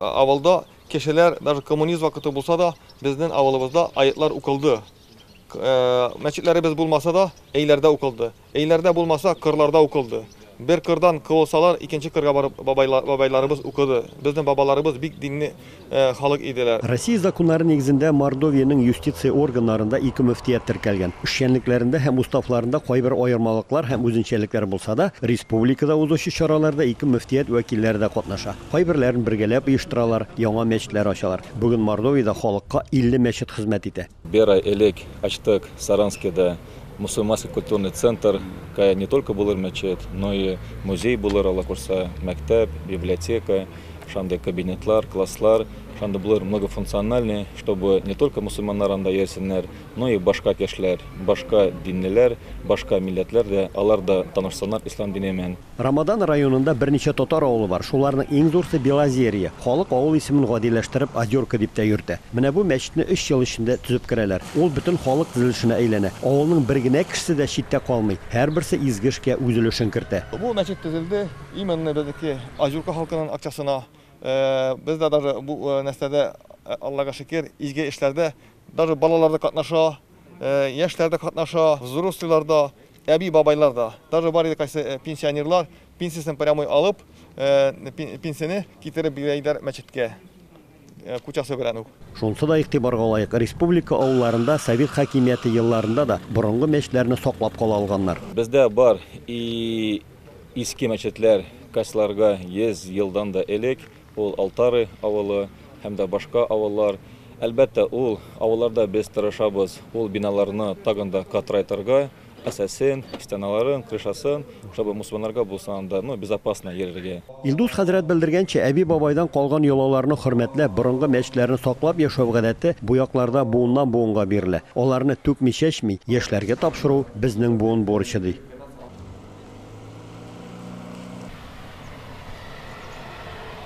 Avılda kişiler, даже komünizm vakıtı bulsa da bizden avılımızda ayetler okuldu. Meçitlerimiz bulmasa da eylerde okuldu. Eylerde bulmasa kırlarda okuldu. Bir kırdan kıvılsalar ikinci kırga barıp babaylarımız okudu. Bizim babalarımız bik dinli halk idiler. Россия законлары негізінде Мордовияның юстиция органнарында ике müftiyet тіркелген. Эшчәнлекләрендә һәм уставларында кайбер аермалыклар һәм үзенчәлекләр булса да, республикада узучы чараларда ике müftiyet вәкилләре дә катнаша. Кайберләрен бергәләп оештыралар, яңа мәчетләр ачалар. Бүген Мордовияда халыкка 50 мәчет хезмәт итә. Bir ay elek açtık Saranski'de Musulmanский культурный центр, кая не только булыр мәчет, но и музей булыр ала курса, мәктәп, библиотека, шанды кабинетлар, класслар, шанды булыр многофункциональный, чтобы не только мусульманнар анда йөрсеннәр, но и башка кешеләр, башка динлеләр, башка милләтләр дә алар да танышсыннар ислам дине белән. Рамадан районында берничә татар авылы бар. Шуларның иң зурсы Белозерье. Халык авыл исемен гадиләштереп Озерка дип тә йөртә. Менә бу мәчетне 3 ел эчендә төзеп керәләр. Ул бөтен халык төзелешенә әйләнә. Авылның бер генә кешесе дә читтә калмый. Һәрберсе изге эшкә үз өлешен кертә. Bu мәчет төзелде именно безнеке Озерка халкының акчасына. Biz de даже bu nesnede Allah'a şükür izge işlerde даже balalarda katnaşa, yaşlarda katnaşa, взрослыйларда, әби бабайларда. Даже бар иде кайсы пенсионерлар пенсиясын прямой алып, пенсияны китереп бирәйләр мәчеткә. Кучасы белән үк. Шунсы да игътибарга лаек. Республика авылларында Совет хакимияте елларында да борынгы мәчетләрне саклап кала алганнар. Бездә бар и иске мәчетләр кайсыларга 100 елдан да элек. Ул Алтары авылы һәм дә башка авыллар. Әлбәттә, ул авылларда без тырышабыз. Ул биналарны тагын да катырайтырга, әсәсен, стеналарын, крышасын, чтобы мусульманнарга булса анда, безопасно йөрергә. Илдус хәзрәт белдергәнчә, әби бабайдан калган йолаларны хөрмәтләп, борынгы мәчетләрне саклап яшәү гадәте бу якларда буыннан буынга бирелә. Аларны түкми чәчми, яшьләргә тапшыру безнең буын бурычы ди.